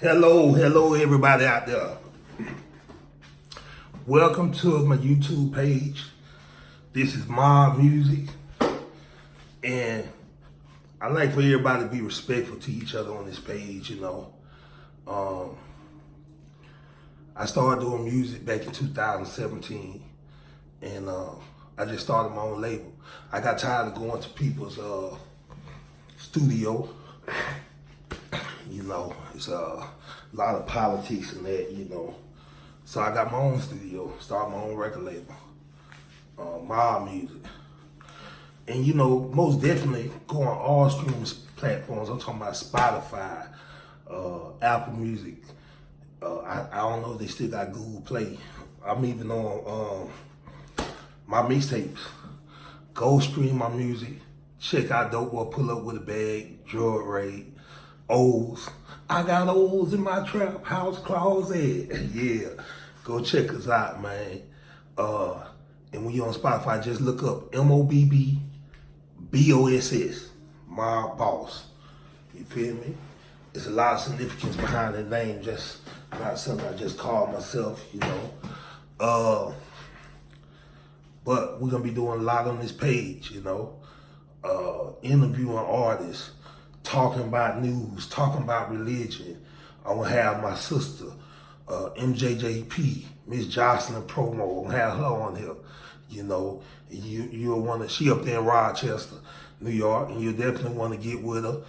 Hello everybody out there. Welcome to my YouTube page. This is Mob Music, and I like for everybody to be respectful to each other on this page, I started doing music back in 2017, and I just started my own label. I got tired of going to people's studio. It's a lot of politics and that, So I got my own studio, started my own record label, Mob Music. And most definitely go on all streaming platforms. I'm talking about Spotify, Apple Music. I don't know if they still got Google Play. I'm even on my mixtapes. Go stream my music. Check out Dopeboy, Pull Up With a Bag, Drug Raid, O's. I got O's in my trap house closet. Yeah, go check us out, man. And when you're on Spotify, just look up MOBBBOSS, my boss. You feel me? There's a lot of significance behind the name, just not something I just call myself, But we're gonna be doing a lot on this page, interviewing artists, talking about news, talking about religion. I'm gonna have my sister, MJJP, Miss Jocelyn Promo. I'm gonna have her on here. You'll wanna, she up there in Rochester, New York, and you'll definitely wanna get with her.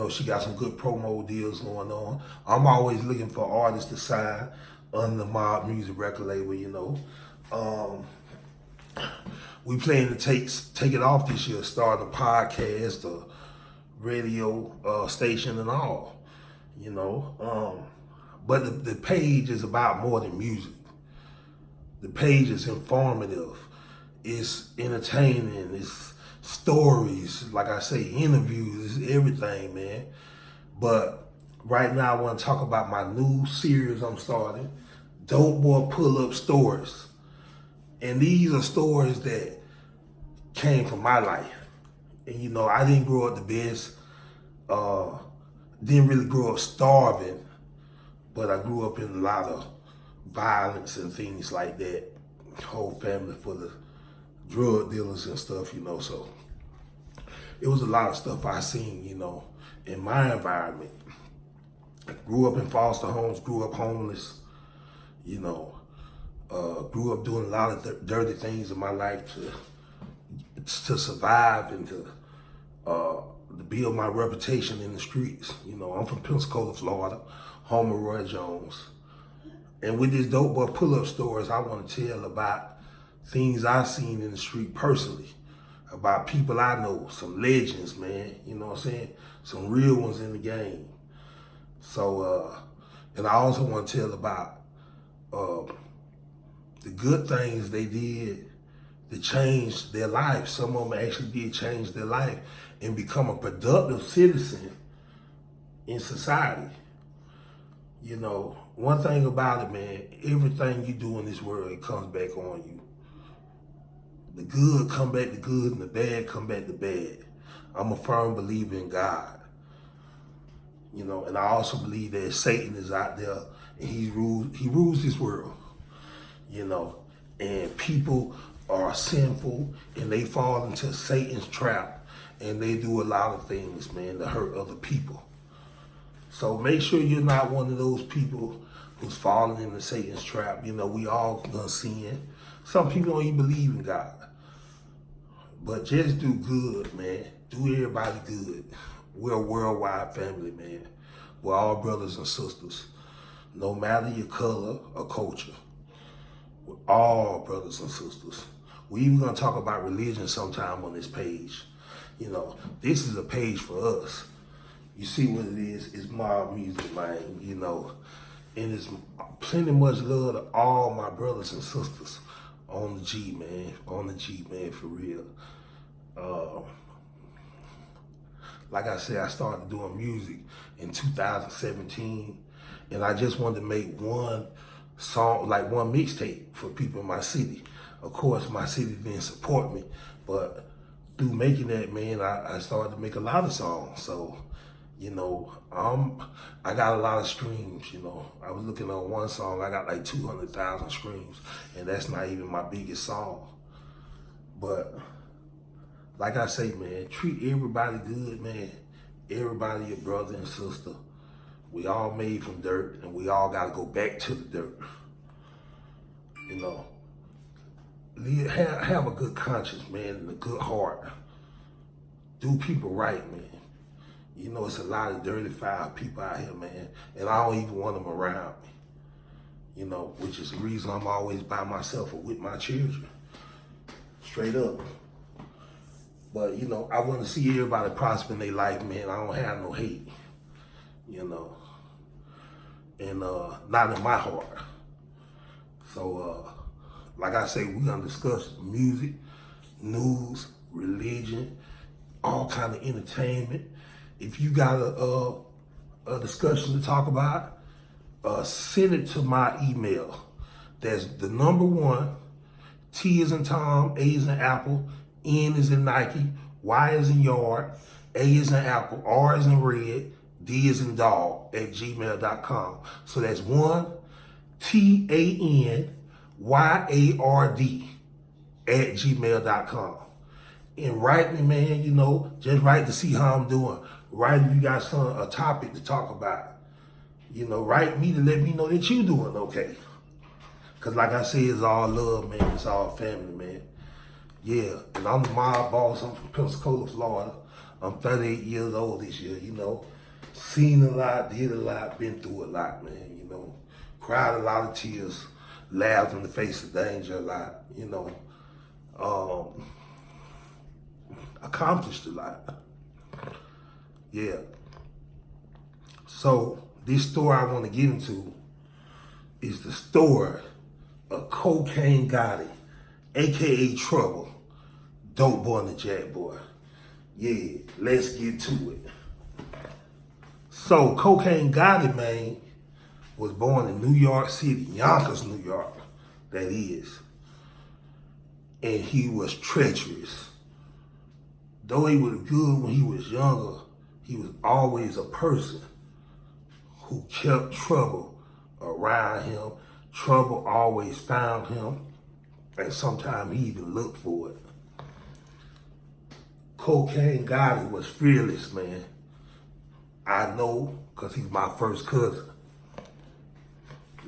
She got some good promo deals going on. I'm always looking for artists to sign under the Mob Music record label, We plan to take it off this year, start a podcast, a radio station and all, But the page is about more than music. The page is informative. It's entertaining. It's stories, like I say, interviews, it's everything, man. But right now I want to talk about my new series I'm starting, Dopeboy Pull Up Stories. And these are stories that came from my life. And I didn't grow up the best, didn't really grow up starving, but I grew up in a lot of violence and things like that. Whole family full of drug dealers and stuff, so it was a lot of stuff I seen, in my environment. Grew up in foster homes, grew up homeless, grew up doing a lot of dirty things in my life to survive and to build my reputation in the streets. I'm from Pensacola, Florida, home of Roy Jones. And with this Dopeboy Pull-Up Stories, I want to tell about things I've seen in the street personally, about people I know, some legends, man, you know what I'm saying? Some real ones in the game. So, and I also want to tell about the good things they did to change their life. Some of them actually did change their life and become a productive citizen in society. One thing about it, man, everything you do in this world, it comes back on you. The good come back to good and the bad come back to bad. I'm a firm believer in God. And I also believe that Satan is out there and he rules this world. And people are sinful and they fall into Satan's trap and they do a lot of things, man, to hurt other people. So make sure you're not one of those people who's falling into Satan's trap. We all gonna sin. Some people don't even believe in God. But just do good, man. Do everybody good. We're a worldwide family, man. We're all brothers and sisters. No matter your color or culture. We're all brothers and sisters. We're even gonna talk about religion sometime on this page. This is a page for us. You see what it is? It's Mob Music, man, And it's plenty much love to all my brothers and sisters on the G, man. On the G, man, for real. Like I said, I started doing music in 2017, and I just wanted to make one song, like one mixtape for people in my city. Of course, my city didn't support me, but through making that, man, I started to make a lot of songs. So You know, I got a lot of streams, you know. I was looking on one song, I got like 200,000 streams, and that's not even my biggest song. But like I say, man, treat everybody good, man. Everybody your brother and sister. We all made from dirt, and we all gotta go back to the dirt. You know, have a good conscience, man, and a good heart. Do people right, man. You know, it's a lot of dirty, foul people out here, man, and I don't even want them around me. You know, which is the reason I'm always by myself or with my children. Straight up. But, you know, I want to see everybody prosper in their life, man. I don't have no hate, you know, and not in my heart. So, like I say, we're going to discuss music, news, religion, all kind of entertainment. If you got a discussion to talk about, send it to my email. That's the number 1, T is in Tom, A is in Apple, N is in Nike, Y is in yard, A is in Apple, R is in red, D is in dog @gmail.com. So that's 1, TANYARD @gmail.com. And write me, man, you know, just write to see how I'm doing. Write if you got a topic to talk about. You know, write me to let me know that you doing okay. Because like I said, it's all love, man. It's all family, man. Yeah, and I'm the mob boss. I'm from Pensacola, Florida. I'm 38 years old this year, you know. Seen a lot, did a lot, been through a lot, man, you know. Cried a lot of tears, laughed in the face of danger a lot, you know. Accomplished a lot. Yeah. So this story I want to get into is the story of Cocaine Gotti, aka Trouble, Dopeboy and the Jackboy. Yeah, let's get to it. So Cocaine Gotti, man, was born in New York City, Yonkers, New York, that is. And he was treacherous. Though he was good when he was younger, he was always a person who kept trouble around him. Trouble always found him, and sometimes he even looked for it. Cocaine Gotti was fearless, man. I know, because he's my first cousin.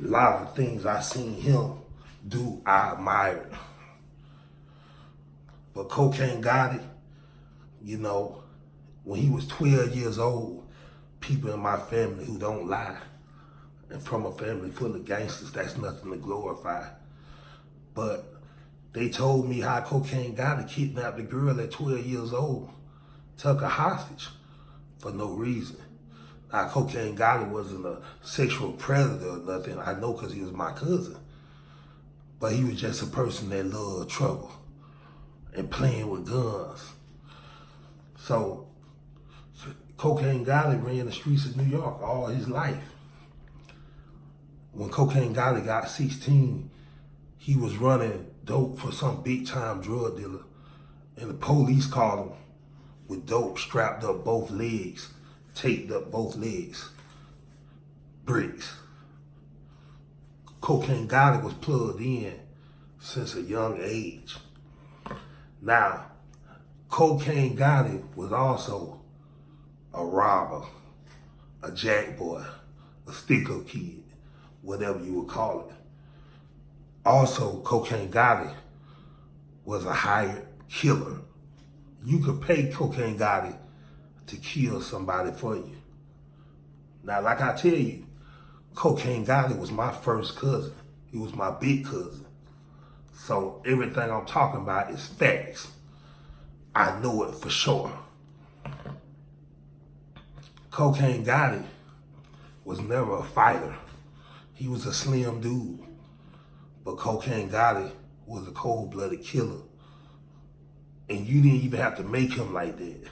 A lot of the things I seen him do, I admired. But Cocaine Gotti, you know, when he was 12 years old, people in my family who don't lie, and from a family full of gangsters, that's nothing to glorify. But they told me how Cocaine Gotti kidnapped a girl at 12 years old, took her hostage for no reason. Now, Cocaine Gotti wasn't a sexual predator or nothing, I know, because he was my cousin. But he was just a person that loved trouble and playing with guns. So, Cocaine Gotti ran the streets of New York all his life. When Cocaine Gotti got 16, he was running dope for some big time drug dealer, and the police caught him with dope strapped up both legs, taped up both legs, bricks. Cocaine Gotti was plugged in since a young age. Now, Cocaine Gotti was also a robber, a jackboy, a stick-up kid, whatever you would call it. Also, Cocaine Gotti was a hired killer. You could pay Cocaine Gotti to kill somebody for you. Now, like I tell you, Cocaine Gotti was my first cousin. He was my big cousin. So everything I'm talking about is facts. I know it for sure. Cocaine Gotti was never a fighter. He was a slim dude. But Cocaine Gotti was a cold-blooded killer. And you didn't even have to make him like that.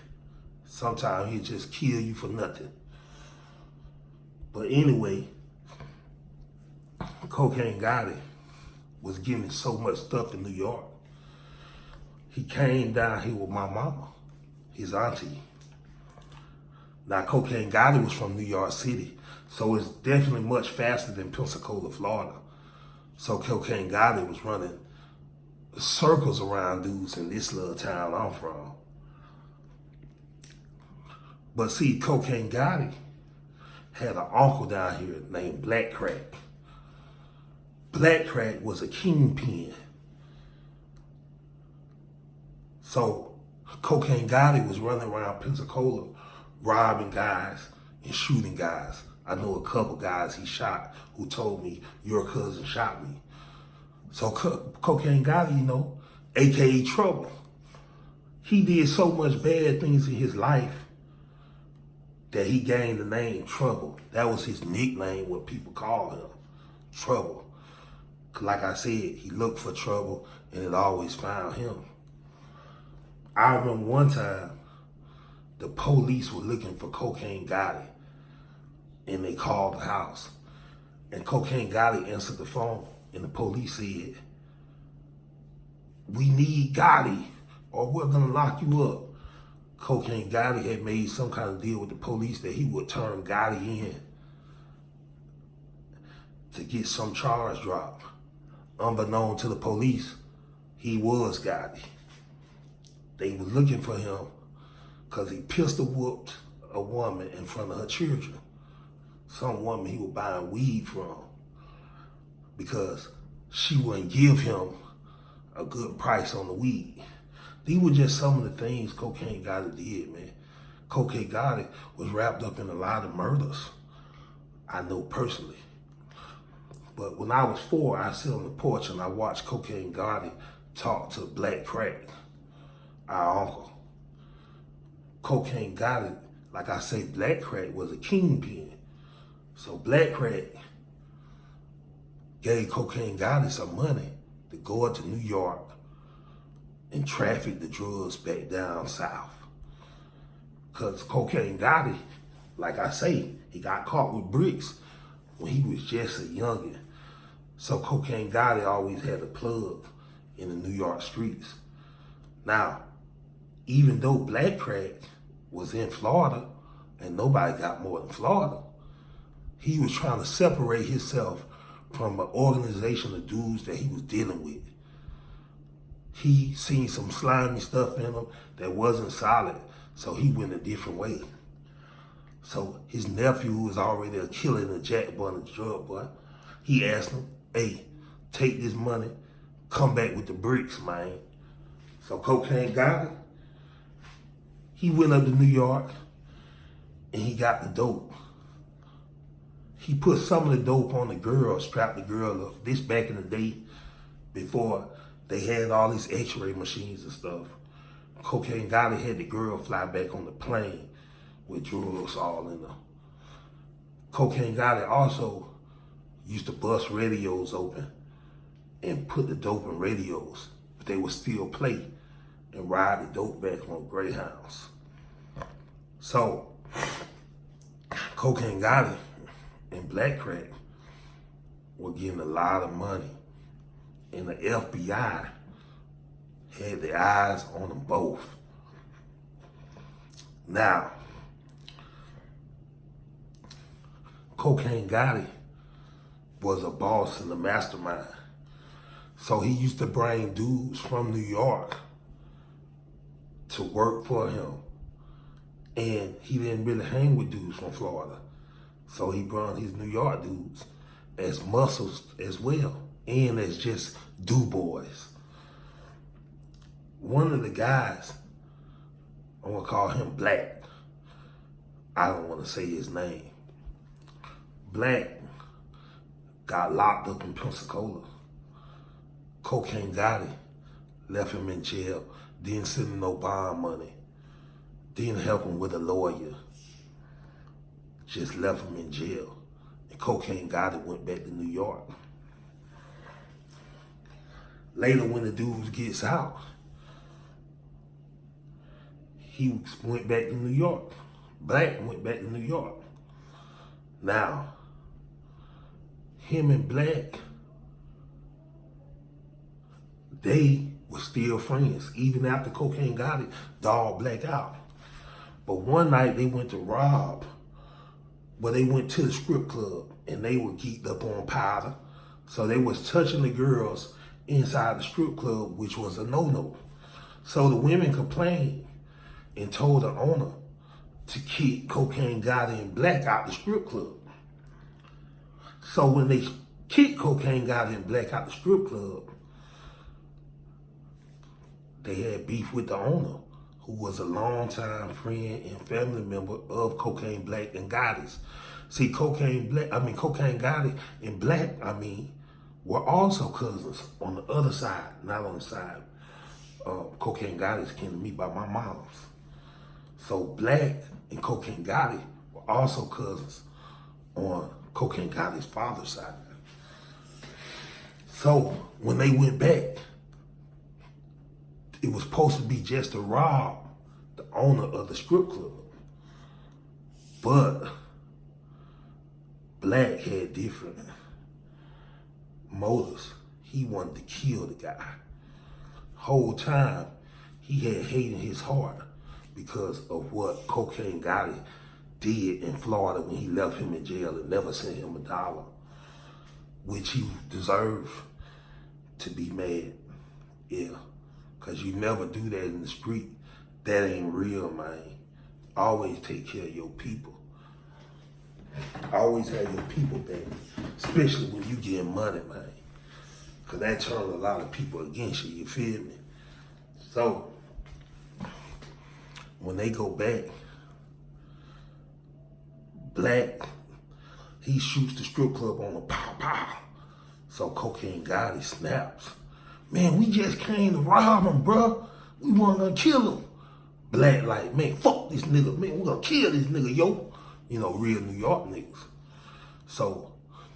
Sometimes he'd just kill you for nothing. But anyway, Cocaine Gotti was getting so much stuff in New York. He came down here with my mama, his auntie. Now, Cocaine Gotti was from New York City, so it's definitely much faster than Pensacola, Florida. So Cocaine Gotti was running circles around dudes in this little town I'm from. But see, Cocaine Gotti had an uncle down here named Black Crack. Black Crack was a kingpin. So Cocaine Gotti was running around Pensacola robbing guys and shooting guys. I know a couple guys he shot who told me, your cousin shot me. So Cocaine Gotti, you know, AKA Trouble. He did so much bad things in his life that he gained the name Trouble. That was his nickname, what people call him, Trouble. Like I said, he looked for trouble and it always found him. I remember one time, the police were looking for Cocaine Gotti and they called the house. And Cocaine Gotti answered the phone and the police said, we need Gotti or we're gonna lock you up. Cocaine Gotti had made some kind of deal with the police that he would turn Gotti in to get some charge dropped. Unbeknown to the police, he was Gotti. They were looking for him because he pistol whooped a woman in front of her children. Some woman he was buying weed from because she wouldn't give him a good price on the weed. These were just some of the things Cocaine Gotti did, man. Cocaine Gotti was wrapped up in a lot of murders, I know personally. But when I was 4, I sit on the porch and I watched Cocaine Gotti talk to Black Crack, our uncle. Cocaine Gotti, like I say, Black Crack was a kingpin. So Black Crack gave Cocaine Gotti some money to go up to New York and traffic the drugs back down south. Because Cocaine Gotti, like I say, he got caught with bricks when he was just a youngin'. So Cocaine Gotti always had a plug in the New York streets. Now, even though Black Crack was in Florida and nobody got more than Florida, he was trying to separate himself from an organization of dudes that he was dealing with. He seen some slimy stuff in him that wasn't solid, so he went a different way. So his nephew, who was already a killer and a Jackboy and a drug boy, he asked him, hey, take this money, come back with the bricks, man. So Cocaine Gotti, he went up to New York and he got the dope. He put some of the dope on the girl, strapped the girl up. This back in the day, before they had all these x-ray machines and stuff. Cocaine Gotti had the girl fly back on the plane with drugs all in her. Cocaine Gotti also used to bust radios open and put the dope in radios, but they would still play and ride the dope back on Greyhounds. So, Cocaine Gotti and Black Crack were getting a lot of money, and the FBI had their eyes on them both. Now, Cocaine Gotti was a boss and a mastermind. So he used to bring dudes from New York to work for him. And he didn't really hang with dudes from Florida. So he brought his New York dudes as muscles as well, and as just Dboys. One of the guys, I'm gonna call him Black. I don't wanna say his name. Black got locked up in Pensacola. Cocaine Gotti left him in jail, didn't send him no bond money, didn't help him with a lawyer, just left him in jail. And Cocaine Gotti went back to New York. Later, when the dude gets out, he went back to New York. Black went back to New York. Now, him and Black, they were still friends, even after Cocaine Gotti dogged Black out. But one night they went to rob, but they went to the strip club and they were geeked up on powder. So they was touching the girls inside the strip club, which was a no-no. So the women complained and told the owner to kick Cocaine Gotti and Black out the strip club. So when they kicked Cocaine Gotti and Black out the strip club, they had beef with the owner, who was a longtime friend and family member of Cocaine Black and Gotti's. See, Cocaine Gotti and Black, were also cousins on the other side, not on the side. Cocaine Gotti's kin to me by my mom's. So Black and Cocaine Gotti were also cousins on Cocaine Gotti's father's side. So when they went back, it was supposed to be just to rob the owner of the strip club. But Black had different motives. He wanted to kill the guy. Whole time, he had hate in his heart because of what Cocaine Gotti did in Florida when he left him in jail and never sent him $1, which he deserved to be mad. Yeah, because you never do that in the street. That ain't real, man. Always take care of your people. Always have your people back, especially when you get money, man. Because that turns a lot of people against you, you feel me? So, when they go back, Black, he shoots the strip club on a pow. So Cocaine Gotti snaps. Man, we just came to rob him, bro. We want to kill him. Black like, man, fuck this nigga. Man, we gonna kill this nigga, yo. You know, real New York niggas. So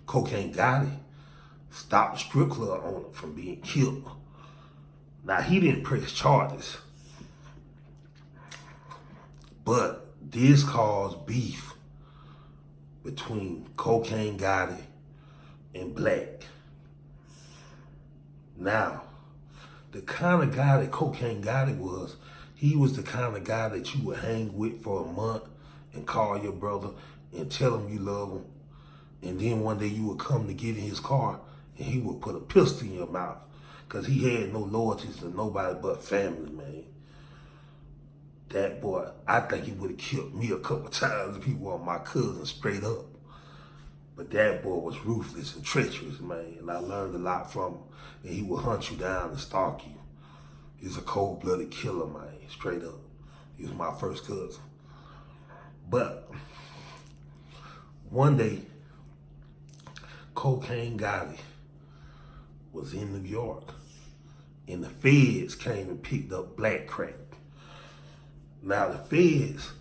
Cocaine Gotti stopped the strip club owner from being killed. Now, he didn't press charges, but this caused beef between Cocaine Gotti and Black. Now, the kind of guy that Cocaine Gotti was, he was the kind of guy that you would hang with for a month and call your brother and tell him you love him. And then one day you would come to get in his car and he would put a pistol in your mouth because he had no loyalties to nobody but family, man. That boy, I think he would have killed me a couple times if he were my cousin, straight up. But that boy was ruthless and treacherous, man, and I learned a lot from him. And he would hunt you down and stalk you. He's a cold-blooded killer, man, straight up. He was my first cousin. But one day, Cocaine Gotti was in New York, and the feds came and picked up Black Crack. Now, the feds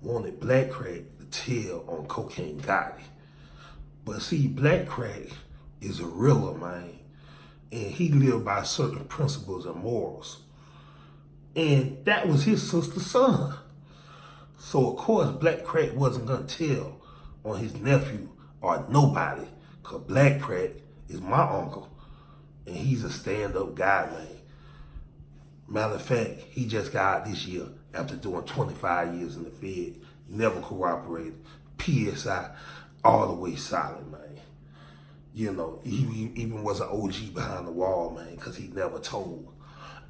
wanted Black Crack to tell on Cocaine Gotti. But see, Black Crack is a realer, man, and he lived by certain principles and morals. And that was his sister's son. So, of course, Black Crack wasn't going to tell on his nephew or nobody, because Black Crack is my uncle, and he's a stand-up guy, man. Matter of fact, he just got out this year after doing 25 years in the Fed, never cooperated, PSI, all the way solid, man. You know, he even was an OG behind the wall, man, because he never told.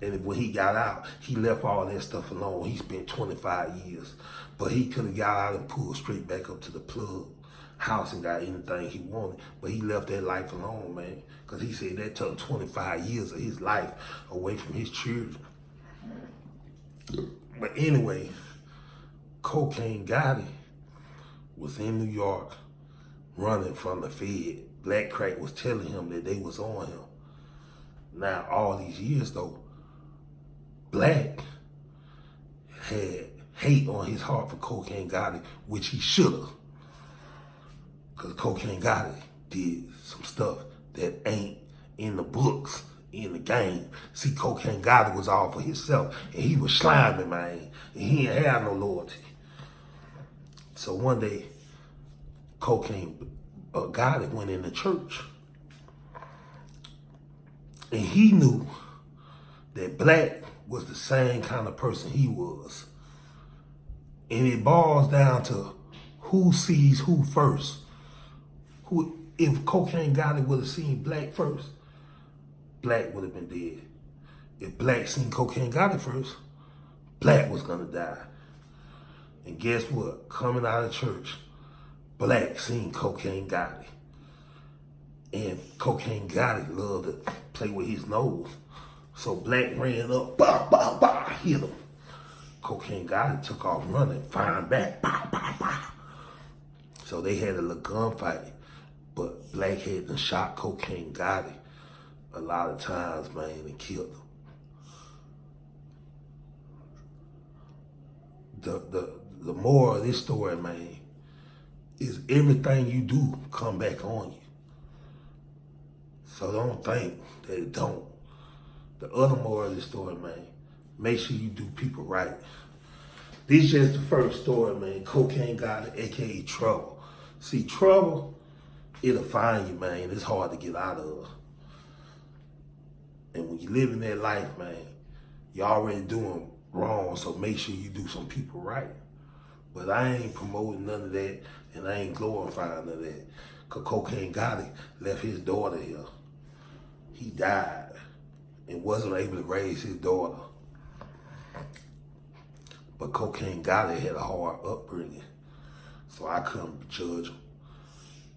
And when he got out, he left all that stuff alone. He spent 25 years. But he could have got out and pulled straight back up to the plug house and got anything he wanted. But he left that life alone, man, because he said that took 25 years of his life away from his children. But anyway, Cocaine Gotti was in New York running from the Fed. Black Crack was telling him that they was on him. Now, all these years, though, Black had hate on his heart for Cocaine Gotti, which he should have. Because Cocaine Gotti did some stuff that ain't in the books, in the game. See, Cocaine Gotti was all for himself, and he was sliming, man, and he ain't had no loyalty. So one day, Cocaine Gotti went in the church, and he knew that Black was the same kind of person he was. And it boils down to who sees who first. Who, if Cocaine Gotti would have seen Black first, Black would have been dead. If Black seen Cocaine Gotti first, Black was gonna die. And guess what? Coming out of church, Black seen Cocaine Gotti. And Cocaine Gotti loved to play with his nose. So Black ran up, bah, bah, bah, hit him. Cocaine Gotti took off running, firing back, bah, bah, bah. So they had a little gunfight. But Black had to shot Cocaine Gotti a lot of times, man, and killed him. The moral of this story, man, is everything you do come back on you. So don't think that it don't. The other moral of this story, man, make sure you do people right. This is just the first story, man. Cocaine Gotti, aka Trouble. See, trouble, it'll find you, man. It's hard to get out of. And when you live in that life, man, you're already doing wrong, so make sure you do some people right. But I ain't promoting none of that, and I ain't glorifying none of that. Because Cocaine Gotti left his daughter here. He died and wasn't able to raise his daughter. But Cocaine Gotti had a hard upbringing, so I couldn't judge him.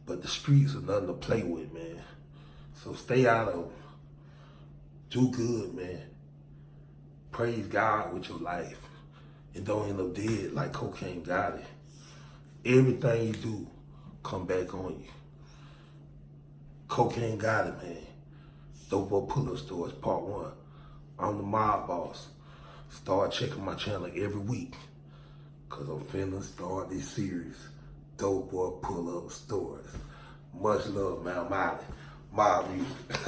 But the streets are nothing to play with, man. So stay out of them. Do good, man. Praise God with your life. And don't end up dead like Cocaine Gotti. Everything you do come back on you. Cocaine Gotti, man. Dopeboy Pull-Up Stories, Part 1. I'm the mob boss. Start checking my channel every week, because I'm finna start this series, Dopeboy Pull-Up Stories. Much love, man. I'm out. Mob music.